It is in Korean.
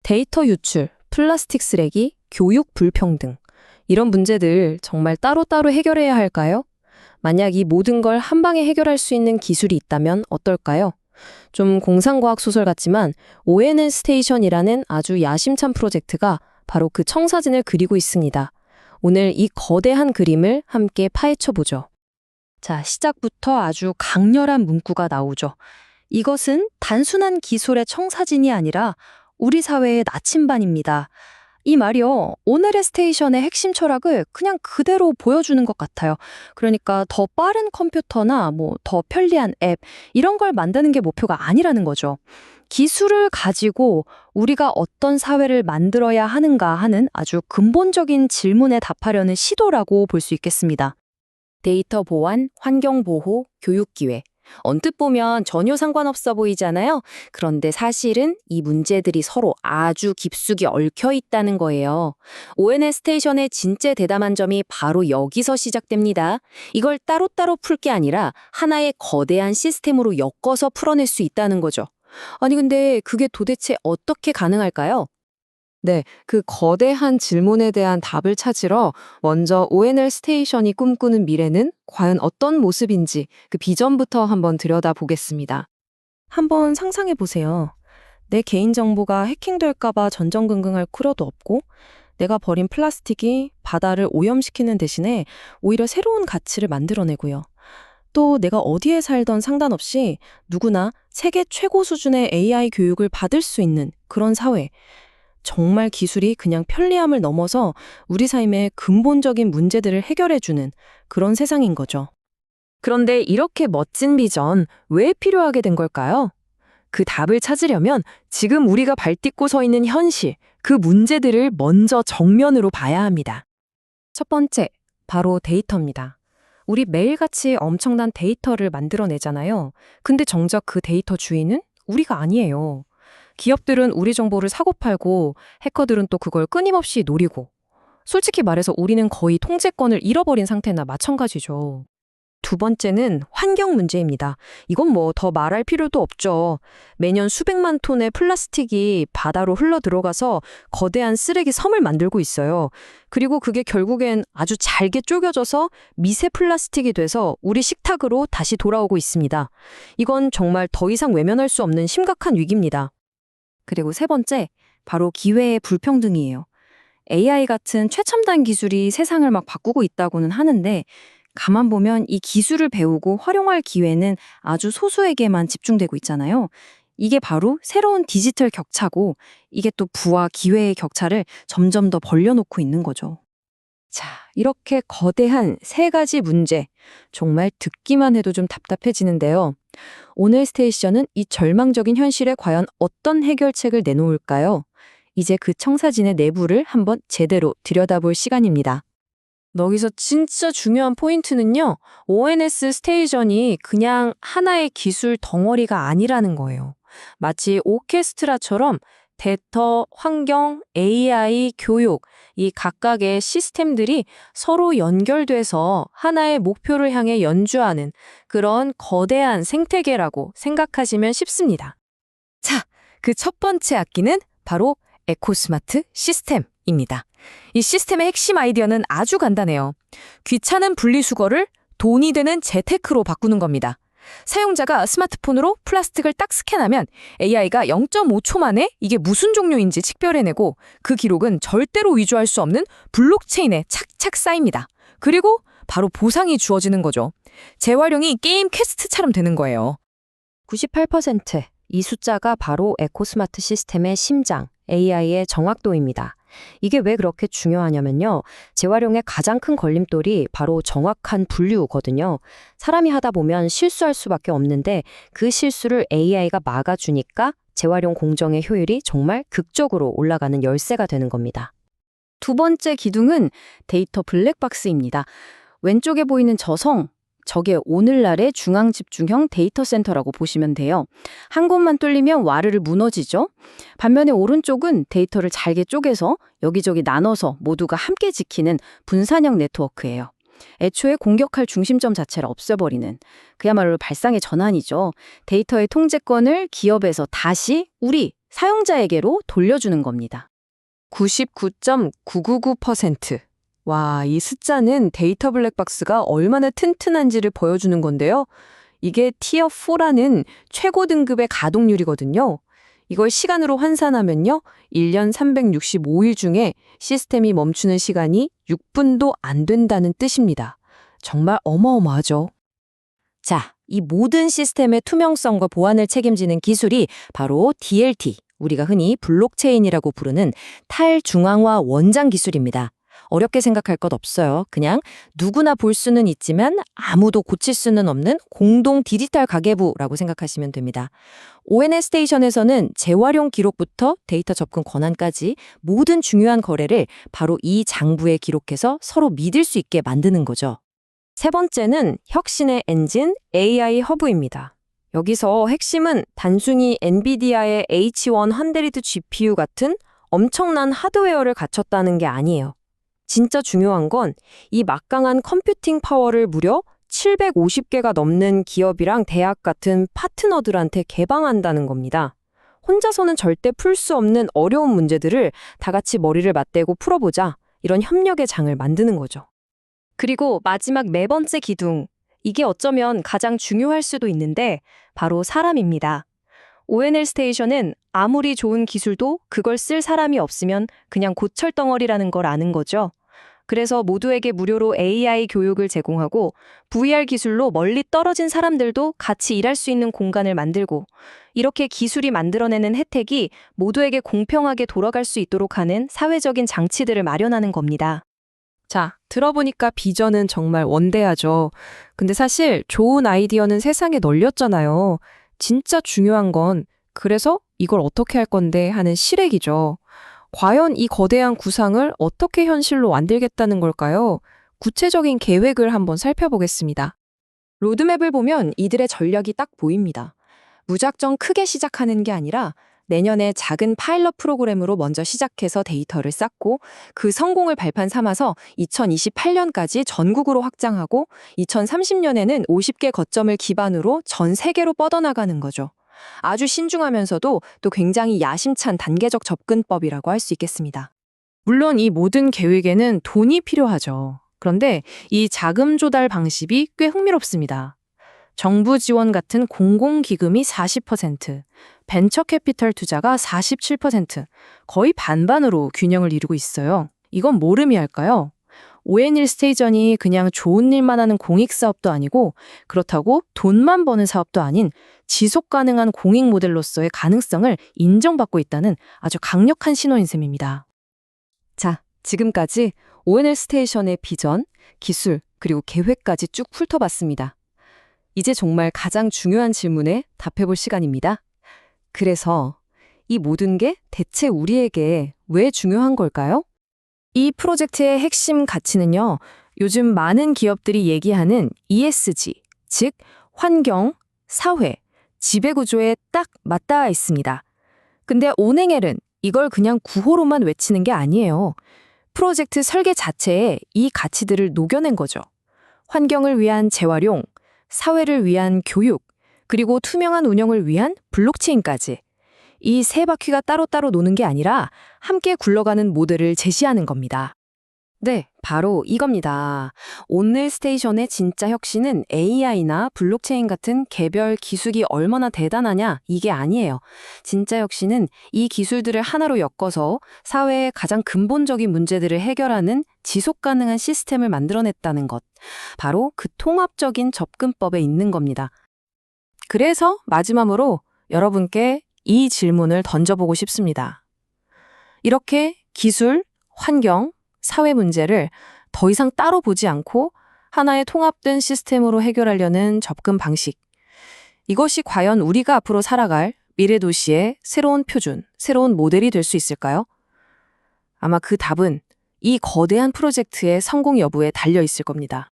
데이터 유출, 플라스틱 쓰레기, 교육 불평등. 이런 문제들 정말 따로따로 해결해야 할까요? 만약 이 모든 걸 한 방에 해결할 수 있는 기술이 있다면 어떨까요? 좀 공상과학 소설 같지만 ONN 스테이션이라는 아주 야심찬 프로젝트가 바로 그 청사진을 그리고 있습니다. 오늘 이 거대한 그림을 함께 파헤쳐 보죠. 자, 시작부터 아주 강렬한 문구가 나오죠. 이것은 단순한 기술의 청사진이 아니라 우리 사회의 나침반입니다. 이 말이요, 오늘의 스테이션의 핵심 철학을 그냥 그대로 보여주는 것 같아요. 그러니까 더 빠른 컴퓨터나 더 편리한 앱, 이런 걸 만드는 게 목표가 아니라는 거죠. 기술을 가지고 우리가 어떤 사회를 만들어야 하는가 하는 아주 근본적인 질문에 답하려는 시도라고 볼 수 있겠습니다. 데이터 보안, 환경 보호, 교육 기회. 언뜻 보면 전혀 상관없어 보이잖아요. 그런데 사실은 이 문제들이 서로 아주 깊숙이 얽혀 있다는 거예요. ONN 스테이션의 진짜 대담한 점이 바로 여기서 시작됩니다. 이걸 따로따로 풀 게 아니라 하나의 거대한 시스템으로 엮어서 풀어낼 수 있다는 거죠. 아니 근데 그게 도대체 어떻게 가능할까요? 네, 그 거대한 질문에 대한 답을 찾으러 먼저 ONN 스테이션이 꿈꾸는 미래는 과연 어떤 모습인지 그 비전부터 한번 들여다보겠습니다. 한번 상상해 보세요. 내 개인정보가 해킹될까봐 전전긍긍할 필요도 없고 내가 버린 플라스틱이 바다를 오염시키는 대신에 오히려 새로운 가치를 만들어내고요. 또 내가 어디에 살던 상관없이 누구나 세계 최고 수준의 AI 교육을 받을 수 있는 그런 사회. 정말 기술이 그냥 편리함을 넘어서 우리 삶의 근본적인 문제들을 해결해주는 그런 세상인 거죠. 그런데 이렇게 멋진 비전 왜 필요하게 된 걸까요? 그 답을 찾으려면 지금 우리가 발딛고 서 있는 현실, 그 문제들을 먼저 정면으로 봐야 합니다. 첫 번째, 바로 데이터입니다. 우리 매일같이 엄청난 데이터를 만들어내잖아요. 근데 정작 그 데이터 주인은 우리가 아니에요. 기업들은 우리 정보를 사고팔고 해커들은 또 그걸 끊임없이 노리고 솔직히 말해서 우리는 거의 통제권을 잃어버린 상태나 마찬가지죠. 두 번째는 환경 문제입니다. 이건 더 말할 필요도 없죠. 매년 수백만 톤의 플라스틱이 바다로 흘러 들어가서 거대한 쓰레기 섬을 만들고 있어요. 그리고 그게 결국엔 아주 잘게 쪼개져서 미세 플라스틱이 돼서 우리 식탁으로 다시 돌아오고 있습니다. 이건 정말 더 이상 외면할 수 없는 심각한 위기입니다. 그리고 세 번째, 바로 기회의 불평등이에요. AI 같은 최첨단 기술이 세상을 막 바꾸고 있다고는 하는데 가만 보면 이 기술을 배우고 활용할 기회는 아주 소수에게만 집중되고 있잖아요. 이게 바로 새로운 디지털 격차고 이게 또 부와 기회의 격차를 점점 더 벌려놓고 있는 거죠. 자, 이렇게 거대한 세 가지 문제, 정말 듣기만 해도 좀 답답해지는데요. 오늘 스테이션은 이 절망적인 현실에 과연 어떤 해결책을 내놓을까요? 이제 그 청사진의 내부를 한번 제대로 들여다볼 시간입니다. 여기서 진짜 중요한 포인트는요, ONS 스테이션이 그냥 하나의 기술 덩어리가 아니라는 거예요. 마치 오케스트라처럼 데이터, 환경, AI, 교육, 이 각각의 시스템들이 서로 연결돼서 하나의 목표를 향해 연주하는 그런 거대한 생태계라고 생각하시면 쉽습니다. 자, 그 첫 번째 악기는 바로 에코스마트 시스템입니다. 이 시스템의 핵심 아이디어는 아주 간단해요. 귀찮은 분리수거를 돈이 되는 재테크로 바꾸는 겁니다. 사용자가 스마트폰으로 플라스틱을 딱 스캔하면 AI가 0.5초 만에 이게 무슨 종류인지 식별해내고 그 기록은 절대로 위조할 수 없는 블록체인에 착착 쌓입니다. 그리고 바로 보상이 주어지는 거죠. 재활용이 게임 퀘스트처럼 되는 거예요. 98%, 이 숫자가 바로 에코스마트 시스템의 심장, AI의 정확도입니다. 이게 왜 그렇게 중요하냐면요. 재활용의 가장 큰 걸림돌이 바로 정확한 분류거든요. 사람이 하다 보면 실수할 수밖에 없는데 그 실수를 AI가 막아주니까 재활용 공정의 효율이 정말 극적으로 올라가는 열쇠가 되는 겁니다. 두 번째 기둥은 데이터 블랙박스입니다. 왼쪽에 보이는 저성, 저게 오늘날의 중앙집중형 데이터 센터라고 보시면 돼요. 한 곳만 뚫리면 와르르 무너지죠. 반면에 오른쪽은 데이터를 잘게 쪼개서 여기저기 나눠서 모두가 함께 지키는 분산형 네트워크예요. 애초에 공격할 중심점 자체를 없애버리는 그야말로 발상의 전환이죠. 데이터의 통제권을 기업에서 다시 우리 사용자에게로 돌려주는 겁니다. 99.999%. 와, 이 숫자는 데이터 블랙박스가 얼마나 튼튼한지를 보여주는 건데요. 이게 티어 4라는 최고 등급의 가동률이거든요. 이걸 시간으로 환산하면요. 1년 365일 중에 시스템이 멈추는 시간이 6분도 안 된다는 뜻입니다. 정말 어마어마하죠. 자, 이 모든 시스템의 투명성과 보안을 책임지는 기술이 바로 DLT, 우리가 흔히 블록체인이라고 부르는 탈중앙화 원장 기술입니다. 어렵게 생각할 것 없어요. 그냥 누구나 볼 수는 있지만 아무도 고칠 수는 없는 공동 디지털 가계부라고 생각하시면 됩니다. ONS 스테이션에서는 재활용 기록부터 데이터 접근 권한까지 모든 중요한 거래를 바로 이 장부에 기록해서 서로 믿을 수 있게 만드는 거죠. 세 번째는 혁신의 엔진 AI 허브입니다. 여기서 핵심은 단순히 엔비디아의 H100 GPU 같은 엄청난 하드웨어를 갖췄다는 게 아니에요. 진짜 중요한 건 이 막강한 컴퓨팅 파워를 무려 750개가 넘는 기업이랑 대학 같은 파트너들한테 개방한다는 겁니다. 혼자서는 절대 풀 수 없는 어려운 문제들을 다 같이 머리를 맞대고 풀어보자. 이런 협력의 장을 만드는 거죠. 그리고 마지막 네 번째 기둥. 이게 어쩌면 가장 중요할 수도 있는데 바로 사람입니다. ONL 스테이션은 아무리 좋은 기술도 그걸 쓸 사람이 없으면 그냥 고철덩어리라는 걸 아는 거죠. 그래서 모두에게 무료로 AI 교육을 제공하고 VR 기술로 멀리 떨어진 사람들도 같이 일할 수 있는 공간을 만들고 이렇게 기술이 만들어내는 혜택이 모두에게 공평하게 돌아갈 수 있도록 하는 사회적인 장치들을 마련하는 겁니다. 자, 들어보니까 비전은 정말 원대하죠. 근데 사실 좋은 아이디어는 세상에 널렸잖아요. 진짜 중요한 건 그래서 이걸 어떻게 할 건데 하는 실행이죠. 과연 이 거대한 구상을 어떻게 현실로 만들겠다는 걸까요? 구체적인 계획을 한번 살펴보겠습니다. 로드맵을 보면 이들의 전략이 딱 보입니다. 무작정 크게 시작하는 게 아니라 내년에 작은 파일럿 프로그램으로 먼저 시작해서 데이터를 쌓고 그 성공을 발판 삼아서 2028년까지 전국으로 확장하고 2030년에는 50개 거점을 기반으로 전 세계로 뻗어나가는 거죠. 아주 신중하면서도 또 굉장히 야심찬 단계적 접근법이라고 할 수 있겠습니다. 물론 이 모든 계획에는 돈이 필요하죠. 그런데 이 자금 조달 방식이 꽤 흥미롭습니다. 정부 지원 같은 공공기금이 40%, 벤처 캐피털 투자가 47%, 거의 반반으로 균형을 이루고 있어요. 이건 뭘 의미할까요? ONL 스테이션이 그냥 좋은 일만 하는 공익사업도 아니고 그렇다고 돈만 버는 사업도 아닌 지속 가능한 공익 모델로서의 가능성을 인정받고 있다는 아주 강력한 신호인 셈입니다. 자, 지금까지 ONL 스테이션의 비전, 기술, 그리고 계획까지 쭉 훑어봤습니다. 이제 정말 가장 중요한 질문에 답해볼 시간입니다. 그래서 이 모든 게 대체 우리에게 왜 중요한 걸까요? 이 프로젝트의 핵심 가치는요, 요즘 많은 기업들이 얘기하는 ESG, 즉 환경, 사회, 지배구조에 딱 맞닿아 있습니다. 근데 온행엘은 이걸 그냥 구호로만 외치는 게 아니에요. 프로젝트 설계 자체에 이 가치들을 녹여낸 거죠. 환경을 위한 재활용, 사회를 위한 교육, 그리고 투명한 운영을 위한 블록체인까지. 이 세 바퀴가 따로따로 노는 게 아니라 함께 굴러가는 모델을 제시하는 겁니다. 네, 바로 이겁니다. 온넬 스테이션의 진짜 혁신은 AI나 블록체인 같은 개별 기술이 얼마나 대단하냐 이게 아니에요. 진짜 혁신은 이 기술들을 하나로 엮어서 사회의 가장 근본적인 문제들을 해결하는 지속 가능한 시스템을 만들어냈다는 것. 바로 그 통합적인 접근법에 있는 겁니다. 그래서 마지막으로 여러분께 이 질문을 던져보고 싶습니다. 이렇게 기술, 환경, 사회 문제를 더 이상 따로 보지 않고 하나의 통합된 시스템으로 해결하려는 접근 방식. 이것이 과연 우리가 앞으로 살아갈 미래 도시의 새로운 표준, 새로운 모델이 될 수 있을까요? 아마 그 답은 이 거대한 프로젝트의 성공 여부에 달려 있을 겁니다.